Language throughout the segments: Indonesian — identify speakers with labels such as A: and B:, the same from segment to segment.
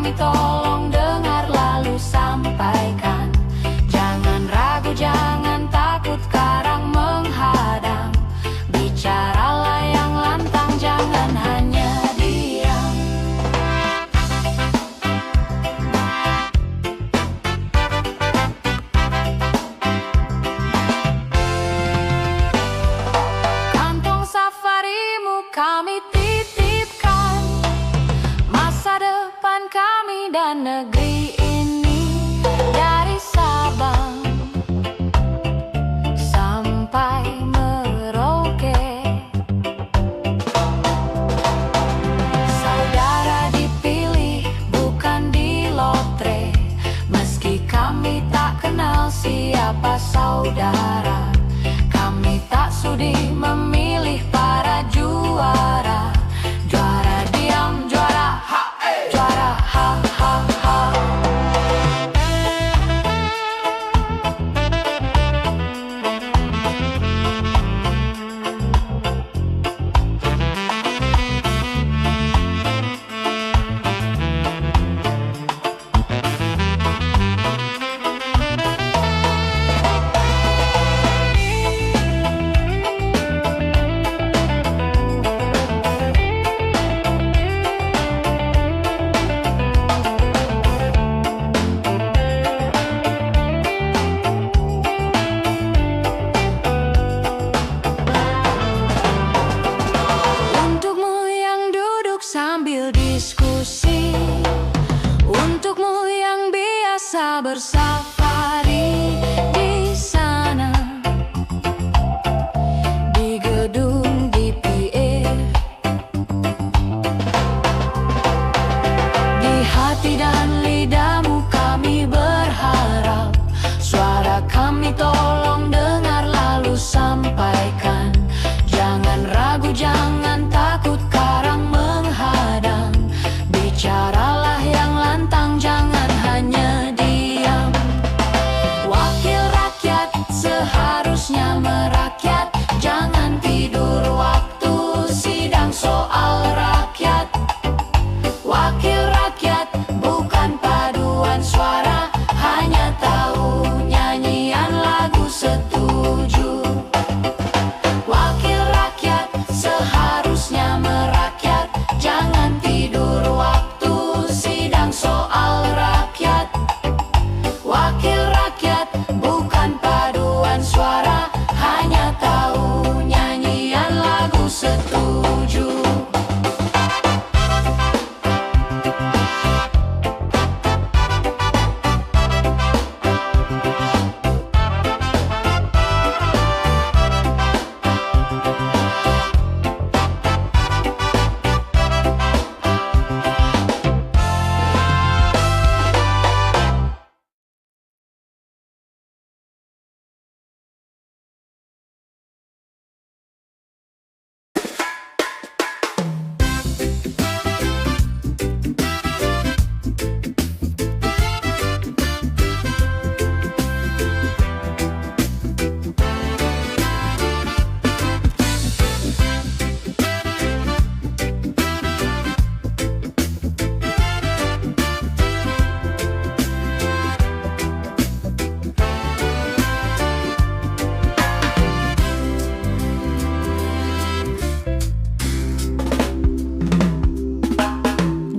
A: kami tolong dengar lalu sampaikan. Jangan ragu, jangan takut, karang menghadang. Bicaralah yang lantang, jangan hanya diam. Kantong safarimu kami titipkan, masa depan kami dan negeri ini. Dari Sabang sampai Merauke, saudara dipilih bukan di lotre. Meski kami tak kenal siapa saudara, kami tak sudi memilih para juara. Juara diam, juara ha, juara ha ha ha. Untukmu yang duduk sambil diskusi, untukmu yang biasa bersafari di sana, di gedung DPR, di hati dan lidahmu kami berharap. Suara kami tolong dengar lalu sampaikan. Jangan ragu, jangan takut, karang menghadang. Bicaralah yang lantang, jangan hanya diam. Wakil rakyat seharusnya merakyat, jangan tidur waktu sidang soal rakyat. Wakil rakyat bukan paduan suara, hanya tahu nyanyian lagu setuju. Wakil rakyat seharusnya merakyat, jangan tidur waktu sidang soal rakyat. Wakil rakyat bukan paduan suara, hanya tahu nyanyian lagu setuju.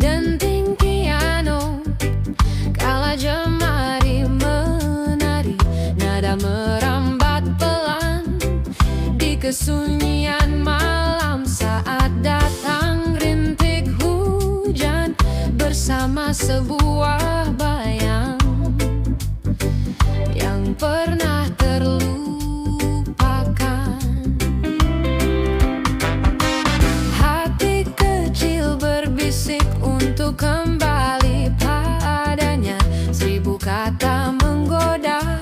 A: Denting piano, kala jemari menari, nada merambat pelan di kesunyian malam. Saat datang rintik hujan bersama sebuah bayang yang pernah terlupakan. Hati kecil berbisik untuk kembali padanya. 1000 kata menggoda,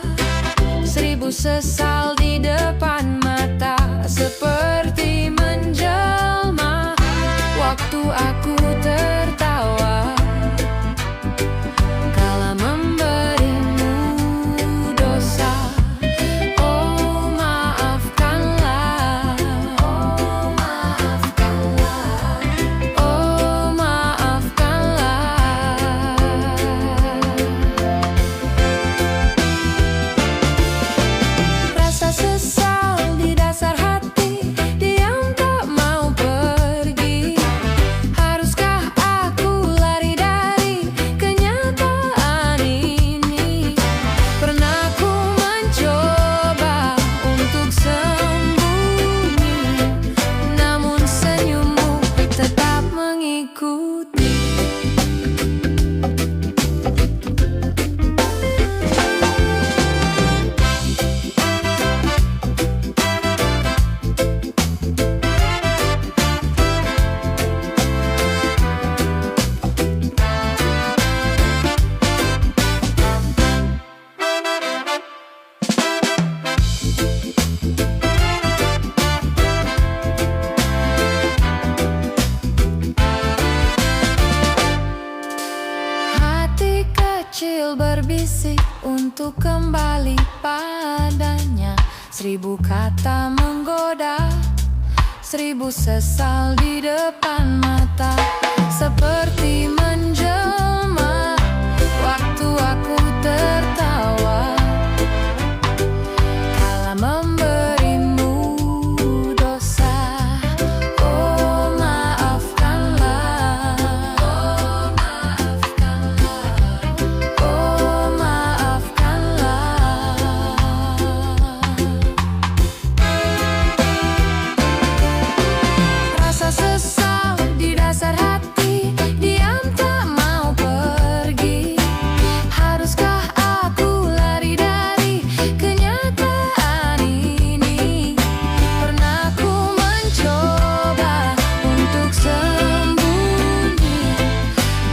A: 1000 sesal di depan mata. Seperti menjelma waktu aku tertawa kala memberimu dosa. Oh maafkanlah, oh maafkanlah, oh maafkanlah. waktu kembali padanya. 1000 kata menggoda, 1000 sesal di depan mata. Seperti menjelma waktu aku tertawa kala memberimu dosa. Oh maafkanlah, oh maafkanlah, oh maafkanlah. Rasa sesal di dasar hati, diam tak mau pergi. Haruskah aku lari dari kenyataan ini? Pernah ku mencoba untuk sembunyi,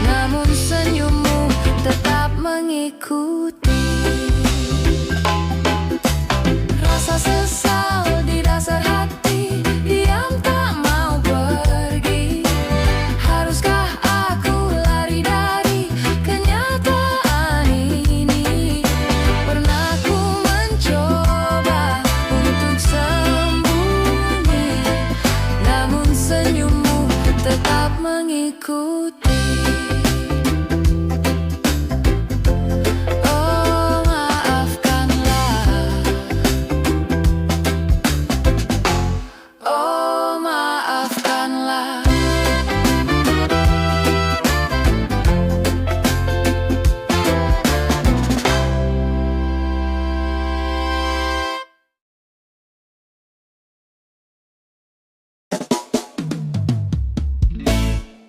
A: namun senyummu tetap mengikuti. Rasa sesal di dasar hati, diam tak mau pergi. Haruskah aku lari dari kenyataan ini? Pernah ku mencoba untuk sembunyi, namun senyummu tetap mengikuti. Oh maafkanlah, oh maafkanlah.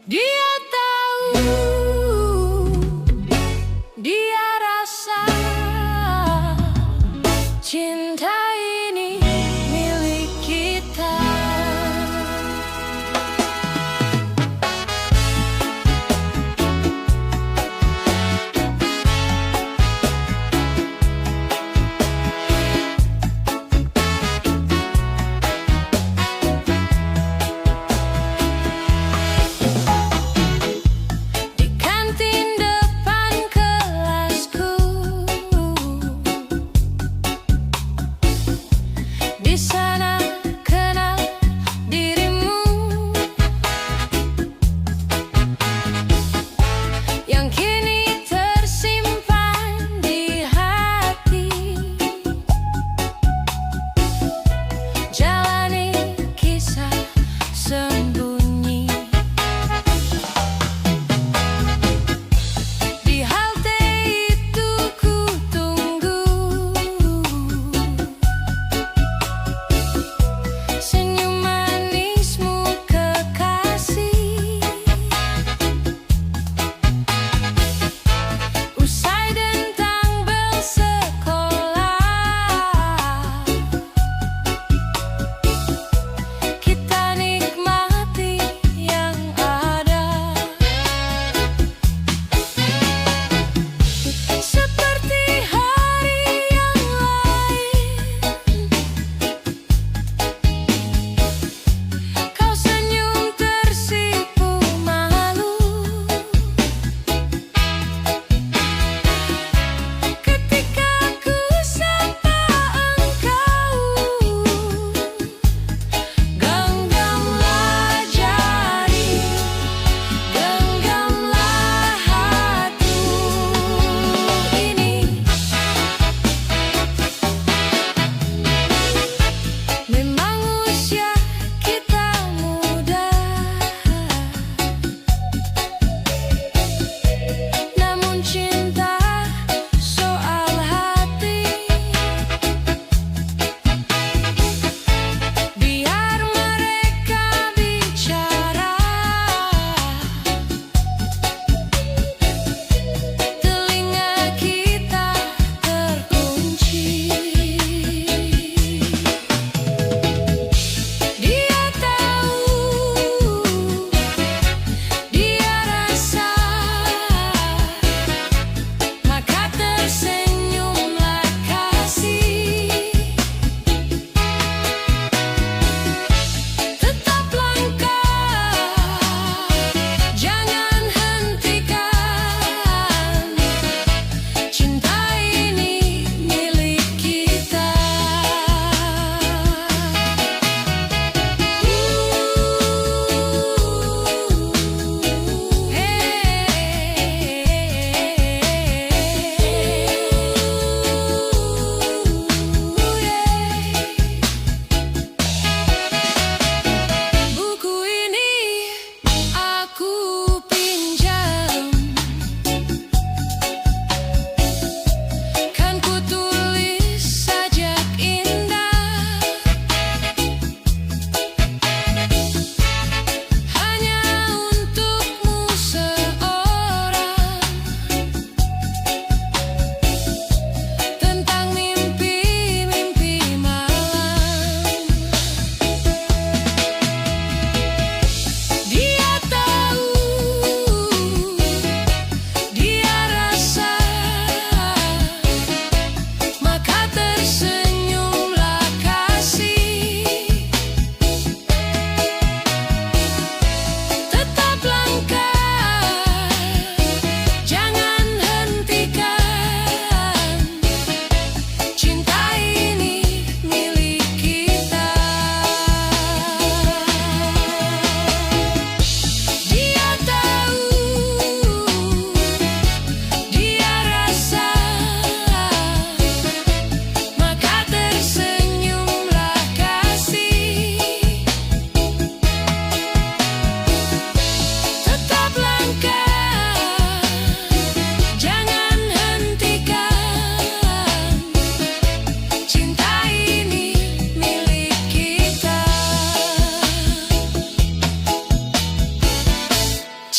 A: Dia tak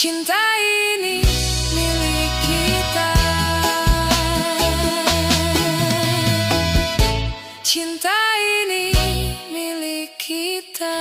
A: Cinta ini milik kita. Cinta ini milik kita.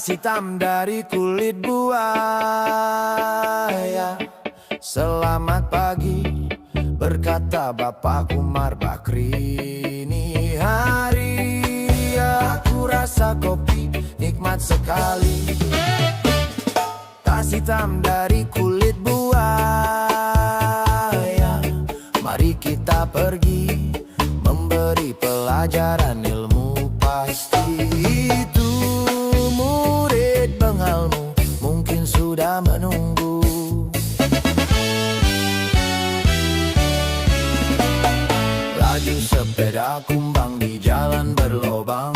B: Tas hitam dari kulit buaya. Selamat pagi, berkata Bapak Umar Bakri. Ini hari aku rasa kopi nikmat sekali. Tas hitam dari kulit buaya. Mari kita pergi memberi pelajaran ilmu. Pasti itu murid bengalmu mungkin sudah menunggu. Laju sepeda kumbang di jalan berlobang.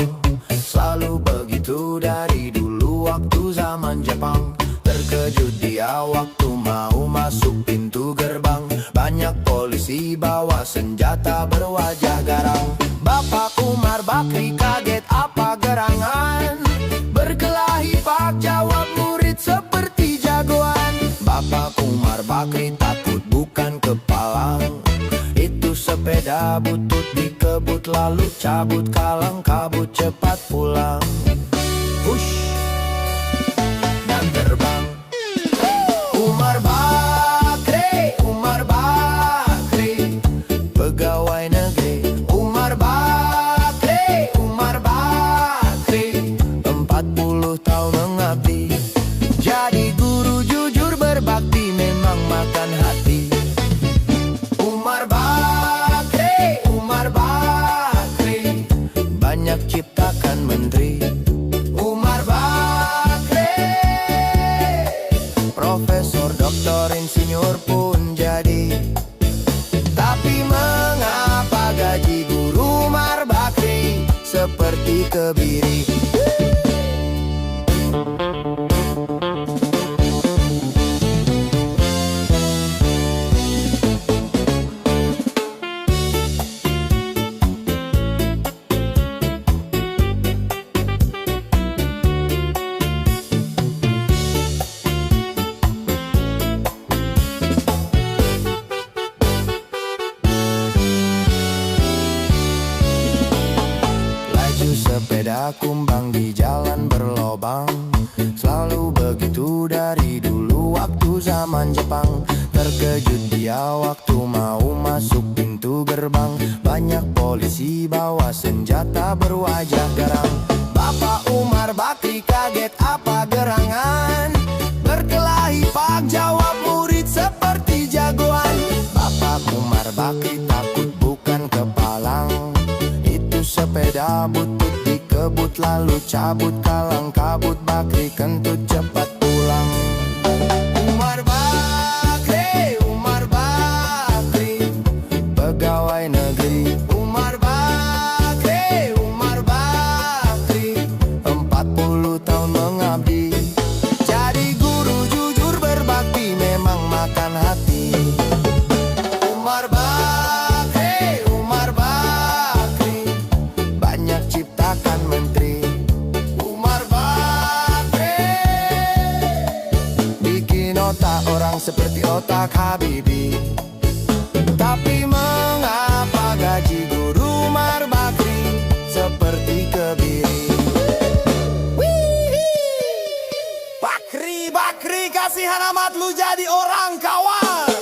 B: Selalu begitu dari dulu waktu zaman Jepang. Terkejut dia waktu mau masuk pintu gerbang. Banyak polisi bawa senjata berwajah garang. Bapak Umar Bakri kaget, apa gerangan? Berkelahi Pak, jawab murid seperti jagoan. Bapak Umar Bakri takut bukan kepalang. Itu sepeda butut dikebut lalu cabut kalang kabut cepat pulang. Hush dan terbang. Umar Bakri, Umar Bakri, pegawai negeri. Umar Bakri, Umar Bakri, 40 tahun mengabdi. Jadi guru jujur berbakti memang makan hati. Umar Bakri, Umar Bakri, banyak ciptakan menteri. Umar Bakri, profesor, doktor, insinyur pun jadi. Tapi mengapa gaji guru Umar Bakri seperti kebiri? Sepeda kumbang di jalan berlobang. Selalu begitu dari dulu waktu zaman Jepang. Terkejut dia waktu mau masuk pintu gerbang. Banyak polisi bawa senjata berwajah garang. Bapak Umar Bakri kaget, apa gerangan? Berkelahi Pak, jawab murid seperti jagoan. Bapak Umar Bakri takut bukan kepalang. Itu sepeda butut dikebut lalu cabut kalang kabut. Bakri kentut cepat pulang. Umar Bakri, Umar Bakri, pegawai negeri. Umar Bakri, Umar Bakri, 40 tahun mengabdi. Jadi guru jujur berbakti memang makan hati. Umar Bakri, Umar Bakri, banyak ciptakan menteri. Umar Bakri bikin otak orang seperti otak Habibie. Tapi mengapa gaji guru Umar Bakri seperti kebiri? Bakri, Bakri, kasihan amat lu jadi orang kawan.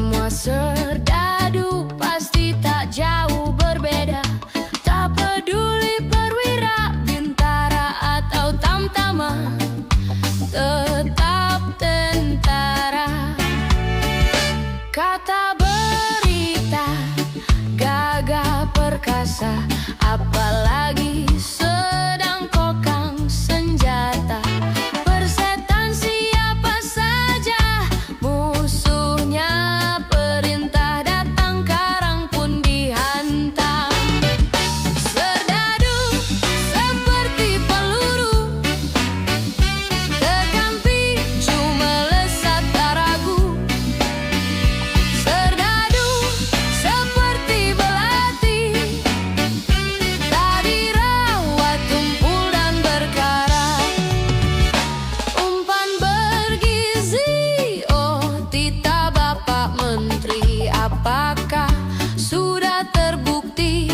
A: Semua serdadu pasti tak jauh berbeda. Tak peduli perwira, bintara atau tamtama, tetap tentara. Kata berita, gagah perkasa, apalagi sedang kokang senjata. Persetan siapa saja musuhnya, perintah datang karang pun dihantam. Serdadu seperti peluru, tekan picu melesat tak ragu. Serdadu seperti belati, tak dirawat tumpul dan berkarat. Umpan bergizi, oh tita Bapak Menteri, apakah sudah terbukti?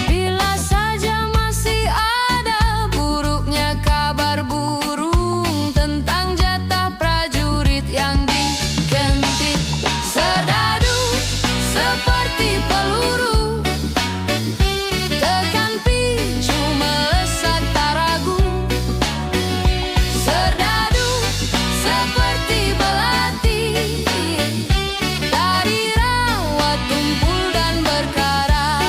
A: Bila saja masih ada buruknya kabar burung tentang jatah prajurit yang digentit. Serdadu seperti peluru, tekan picu melesat tak ragu. Serdadu seperti belati, tak dirawat tumpul dan berkarat.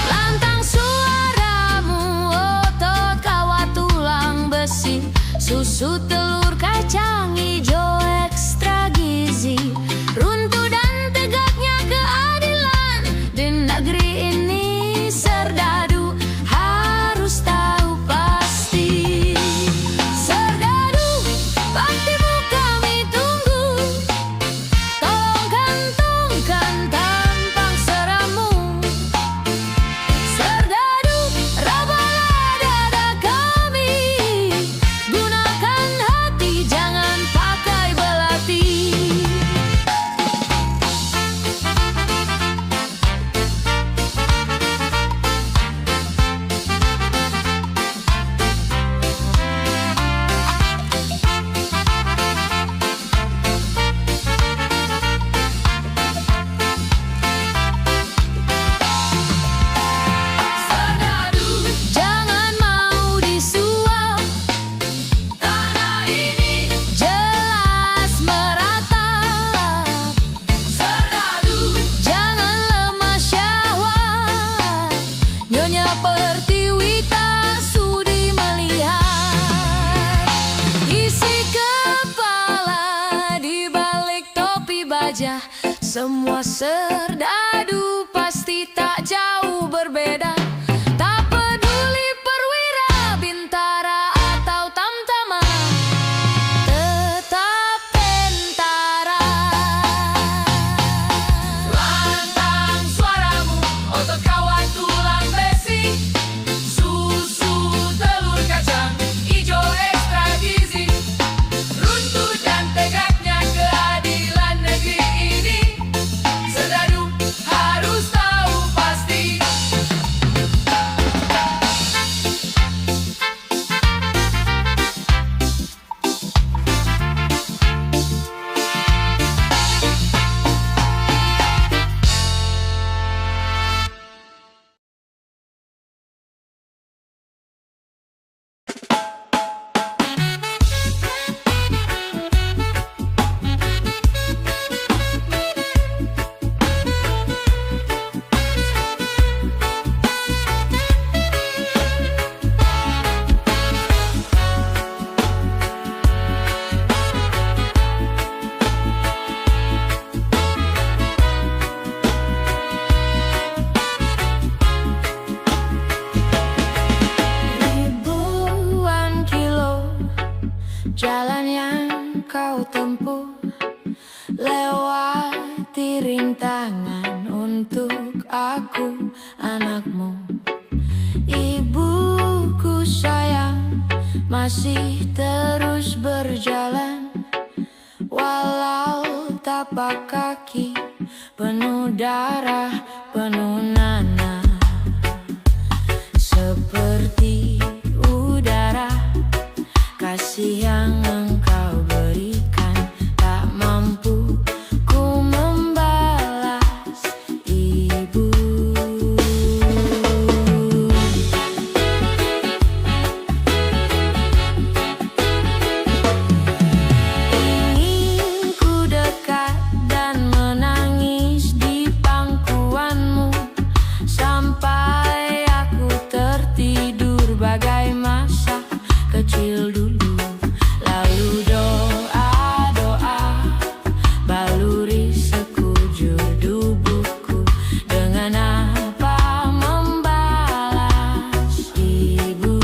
A: Lantang suaramu, otot kawat tulang besi, susu telur kacang ijo ekstra gizi. Runtuh dan tegaknya keadilan di negeri ini, serdadu harus tahu pasti. Serdadu, baktimu kami tunggu, tolong kantongkan tampang seramu. Serdadu, rawatlah dada kami, gunakan hati jangan pakai belati. Serdadu, jangan mau disuap, tanah ini jelas meratap. Serdadu, jangan lemah syahwat, Nyonya Pertiwi tak sudi melihat isi kepala di balik topi baja. Semua serdadu pasti tak jauh berbeda. Tak peduli perwira, bintara atau tamtama, tetap tentara. Lantang suaramu, otot kawat tulang besi, susu telur kacang ijo ekstra gizi. Runtuh dan tegaknya keadilan negeri ini, serdadu untuk aku, anakmu. Ibuku sayang, masih terus berjalan, walau tapak kaki penuh darah, penuh nanah. Seperti udara, kasih yang engkau berikan, tak mampu ku membalas, Ibu. Ingin ku dekat dan menangis di pangkuanmu, sampai aku tertidur bagai masa kecil dulu. Lalu doa-doa baluri sekujur tubuhku, dengan apa membalas, Ibu.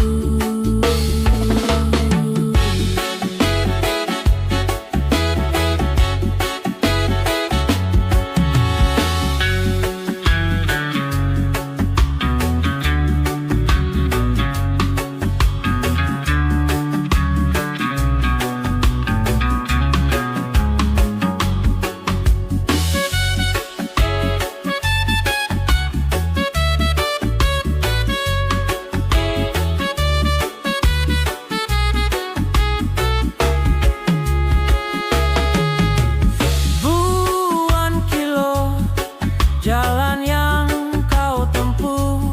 A: Jalan yang kau tempuh,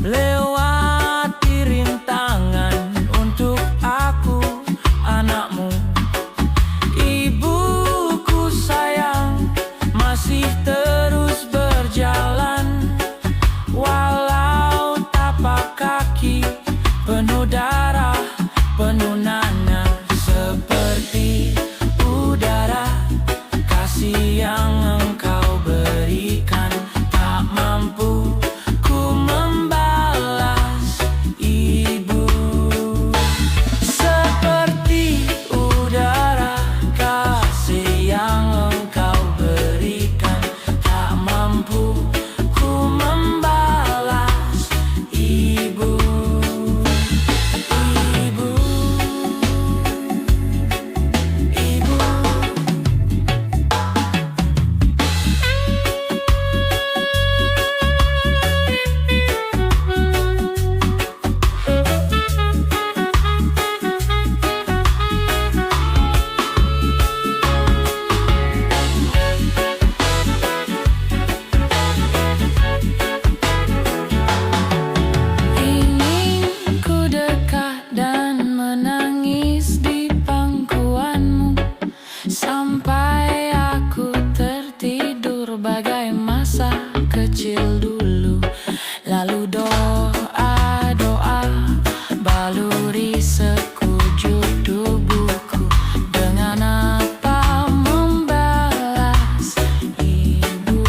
A: lewati rintangan untuk aku, anakmu. Ibuku sayang, masih terus berjalan, walau tapak kaki penuh darah, penuh nanah. Seperti udara, kasih yang engkau berikan, tak mampu ku membalas, Ibu. Seperti udara, kasih yang engkau berikan, tak mampu ku membalas, Ibu. Ibu, Ibu. Ingin ku dekat dan menangis di pangkuanmu, sampai aku tertidur bagai masa kecil dulu. Lalu doa-doa baluri sekujur tubuhku, dengan apa membalas, Ibu.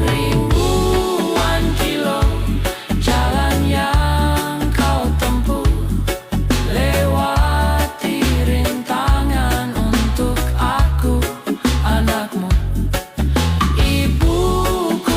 A: Ribuan kilo jalan yang kau tempuh, lewati rintangan untuk aku, anakmu. Ibuku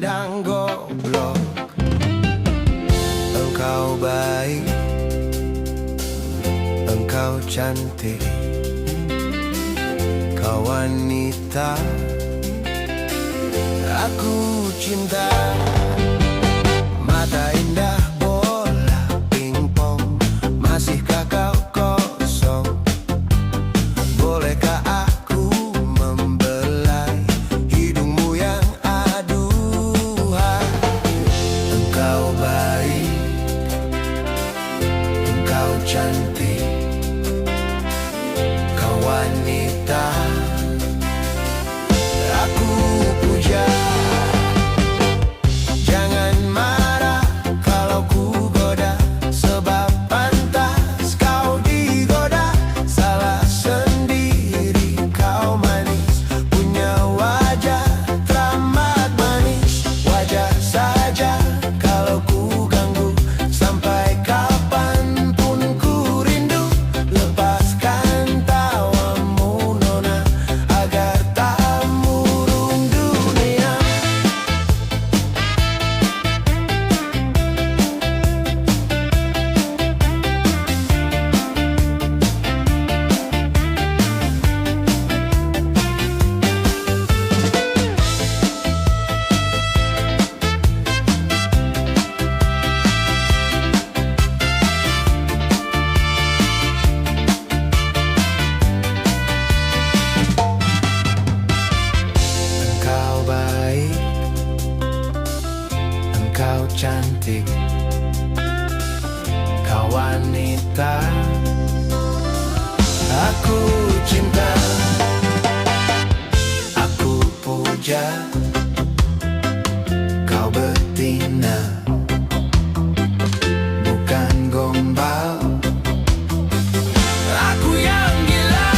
C: kadang goblok. Engkau baik, engkau cantik, kau wanita aku cinta. Mata indah bola pingpong, masihkah kau kosong? Bolehkah aku membelai hidungmu yang aduhai? Engkau baik, engkau cantik, kau wanita aku puja. Jangan marah kalau ku goda, sebab pantas kau digoda. Salah sendiri, kau manis, punya wajah teramat manis. Wajar saja kalau ku ganggu, sampai kapanpun ku rindu. Lepaskan tawamu nona, agar tak murung dunia. Engkau baik, engkau cantik, kau wanita aku cinta. Aku puja kau betina, bukan gombal. Aku yang gila.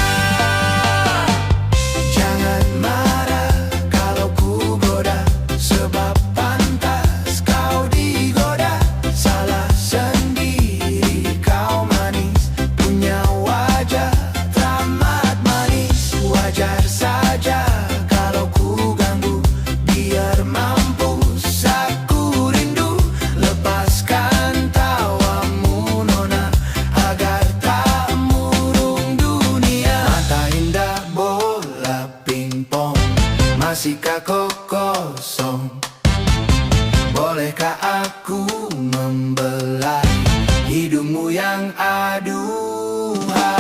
C: Jangan marah kalau ku goda, sebab pantas kau digoda. Salah sendiri, kau manis, punya wajah teramat manis. Wajar saja kalau ku ganggu, biar mampus aku rindu. Lepaskan tawamu nona, agar tak murung dunia. Mata indah bola pingpong, masihkah kau kosong? Bolehkah aku membelai hidungmu yang aduhai?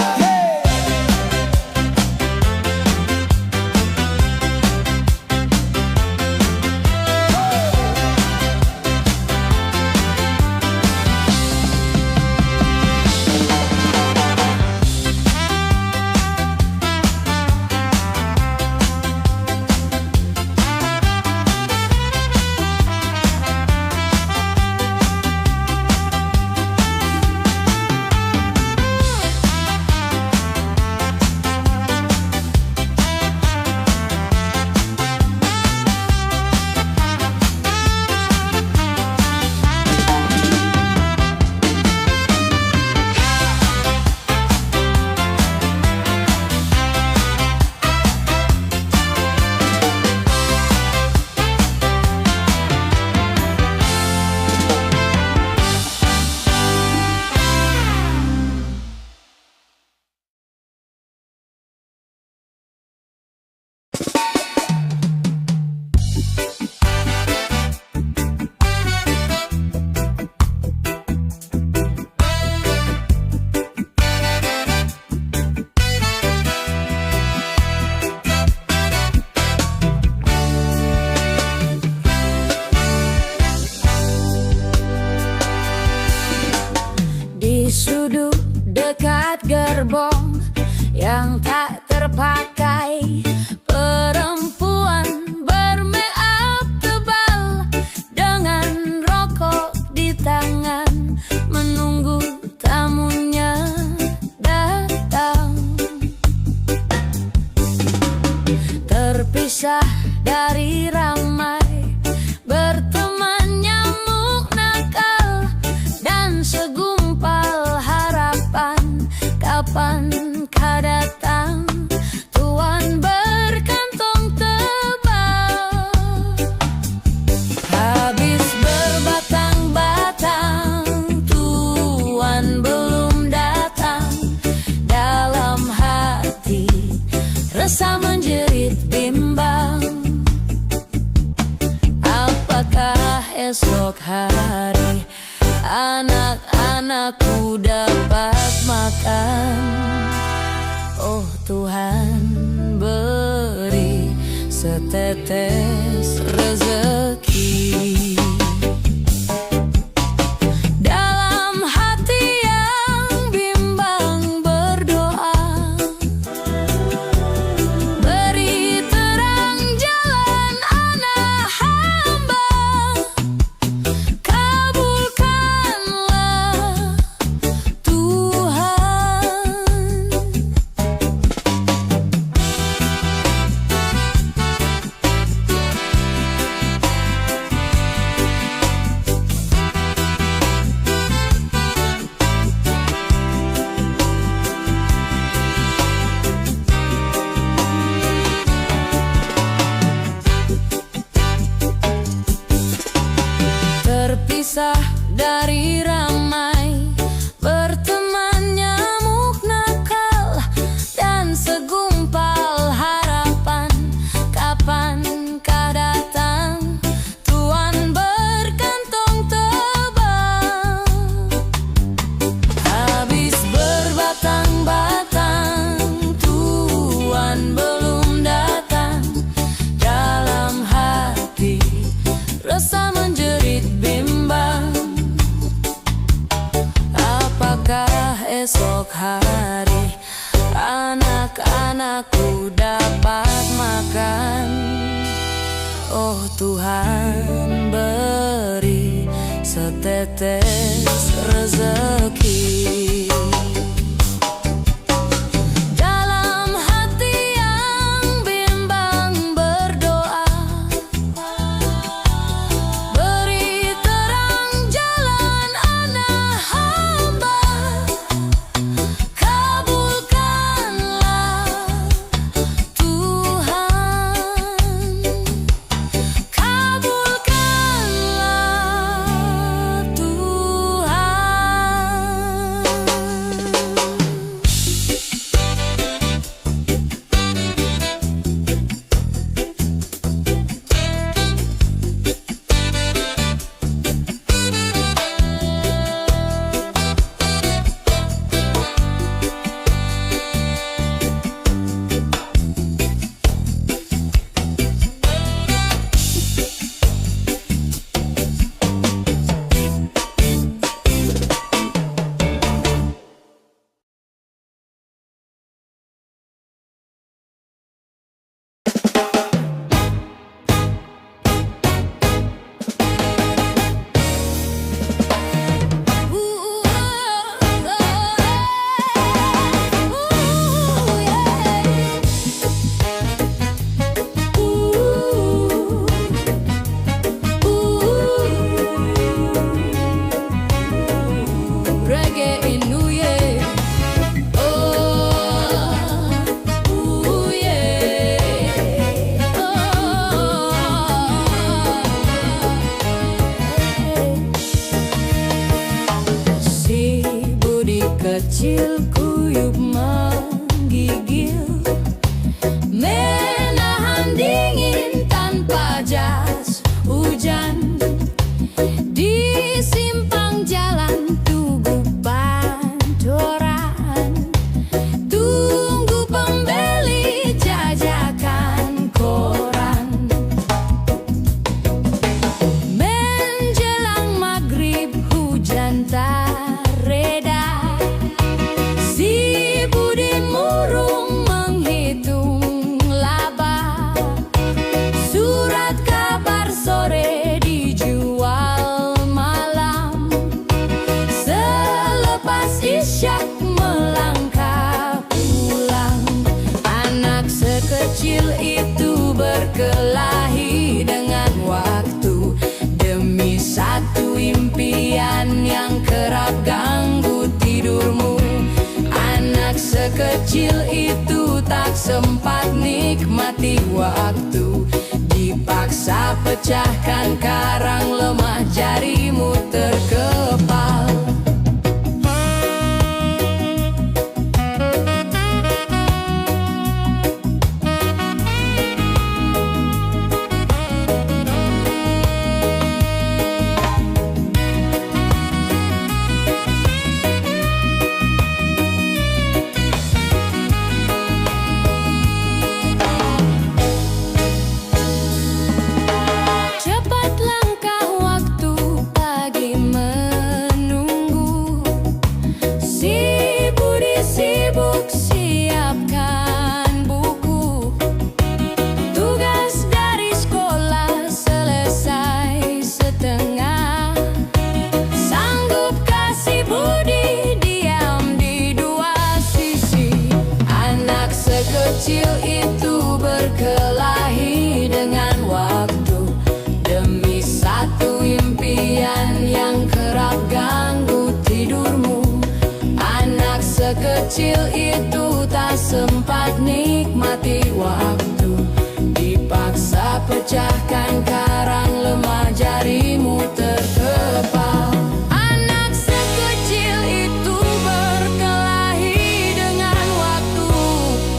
A: Di sudut dekat gerbong yang tak terpakai, perempuan bermakeup tebal dengan rokok di tangan, menunggu tamunya datang. Terpisah dari ramai, berteman nyamuk nakal dan segumpal harapan. Kapan esok hari anak-anakku dapat makan. Oh Tuhan, beri setetes rezeki. Dalam hati yang bimbang berdoa, beri terang jalan anak hamba. Kabulkanlah Tuhan. Terpisah dari ramai, berteman nyamuk nakal dan segumpal harapan. Kapankah datang Tuhan berkantong tebal? Habis berbatang-batang Tuhan belum datang. Dalam hati rasa menjerit bimbang. Apakah esok hari anak-anakku dapat makan? Oh Tuhan, beri setetes rezeki. Dalam hati yang bimbang berdoa, beri terang jalan anak hamba. Kabulkanlah Tuhan. Kabulkanlah kecil kuyup menggigil, menahan dingin tanpa jas hujan. Di simpang jalan Tugu Pancoran, tunggu pembeli jajakan koran. Menjelang maghrib hujan tak reda, si Budi murung menghitung laba. Surat kabar sore dijual malam, selepas isyak melangkah pulang. Anak sekecil itu berkelahi dengan waktu demi satu impian yang kerap ganggu tidurmu. Anak sekecil itu tak sempat nikmati waktu, dipaksa pecahkan karang, lemah jarimu terkepal. sekecil itu tak sempat nikmati waktu. Dipaksa pecahkan karang lemah jarimu terkepal. Anak sekecil itu berkelahi dengan waktu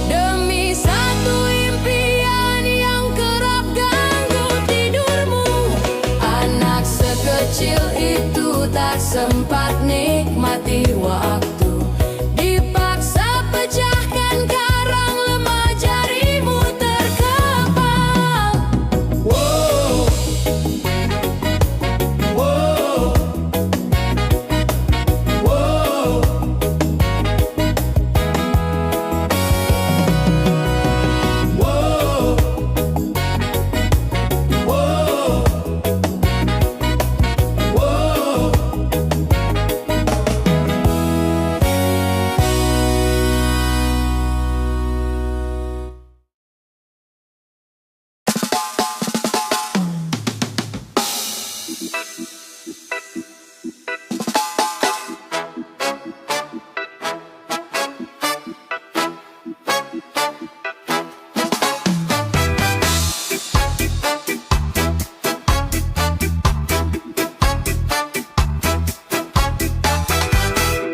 A: demi satu impian yang kerap ganggu tidurmu. Anak sekecil itu tak sempat nikmati waktu. Dipaksa pecahkan karang lemah jarimu terkepal.
C: Wow, wow, wow. Wow, wow, wow.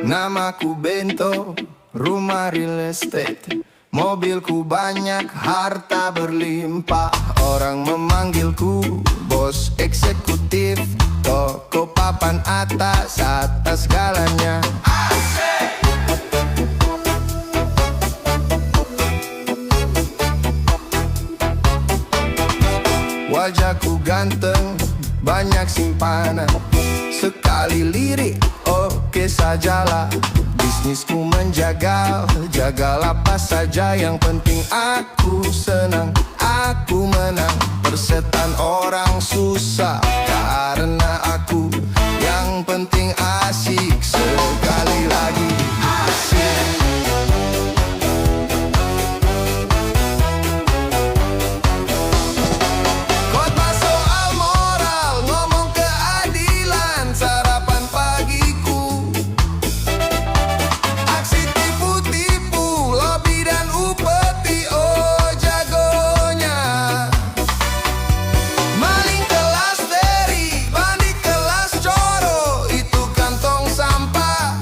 C: Namaku Bento, rumah real estate. Mobilku banyak, harta berlimpah. Orang memanggilku bos eksekutif. Toko papan atas, atas segalanya. Wajahku ganteng, banyak simpanan. Sekali lirik, oke sajalah. Bisnisku menjagal, jagal apa saja. Yang penting aku senang, aku menang. Persetan orang susah, karena aku yang penting asik. Sekali lagi asik. Khotbah soal moral, ngomong keadilan, sarapan pagiku. Aksi tipu-tipu, lobi dan upeti, oh jagonya. Maling kelas deri, bandit kelas coro, itu kantong sampah.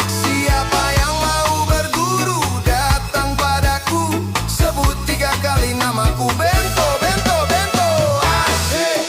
C: Siapa yang mau berguru, datang padaku. Sebut 3 kali namaku Bento, Bento, Bento. Asik.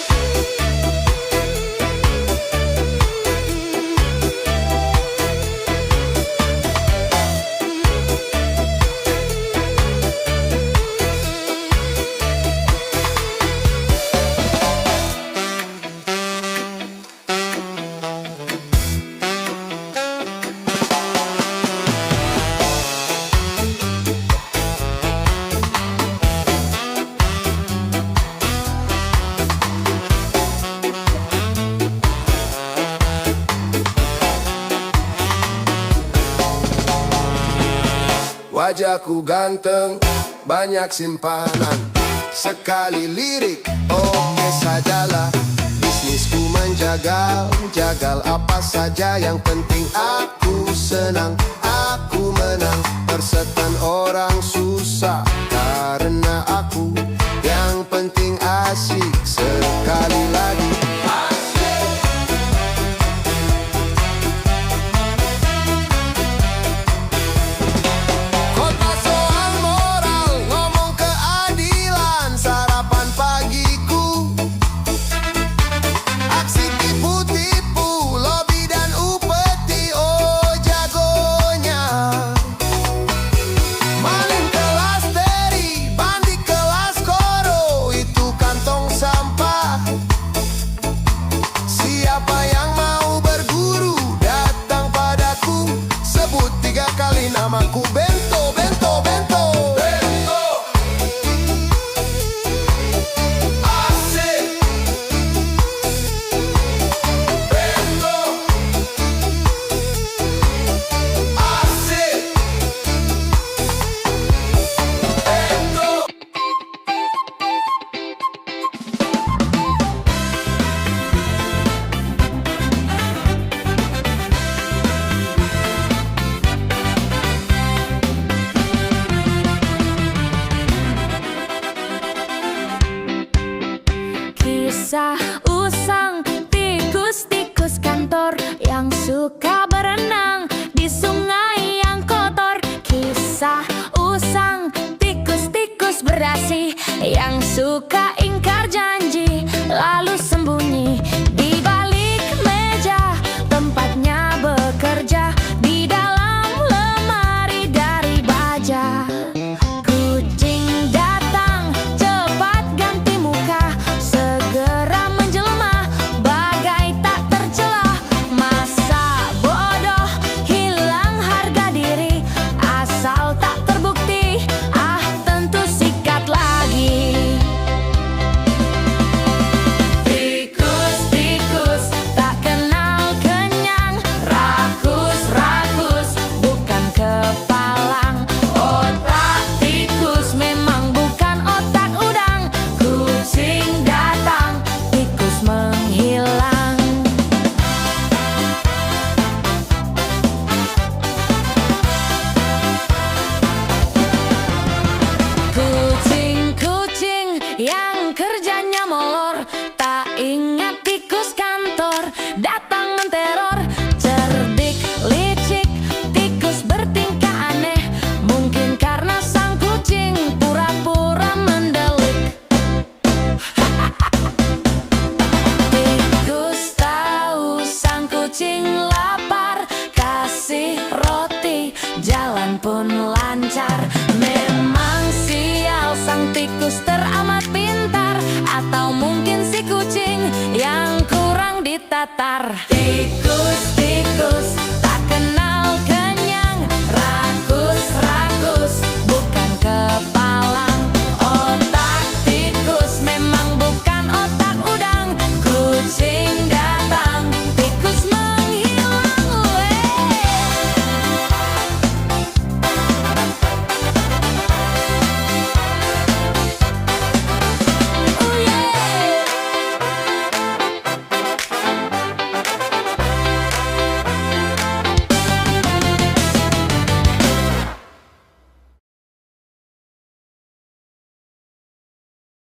C: Wajahku ganteng, banyak simpanan. Sekali lirik, oke sajalah. Bisnisku menjagal, jagal apa saja. Yang penting aku senang, aku menang. Persetan orang susah, karena aku yang penting asik. Sekali lagi khotbah soal moral, ngomong keadilan, sarapan pagiku. Aksi tipu-tipu, lobi dan upeti, oh jagonya. Maling kelas deri,
A: datar.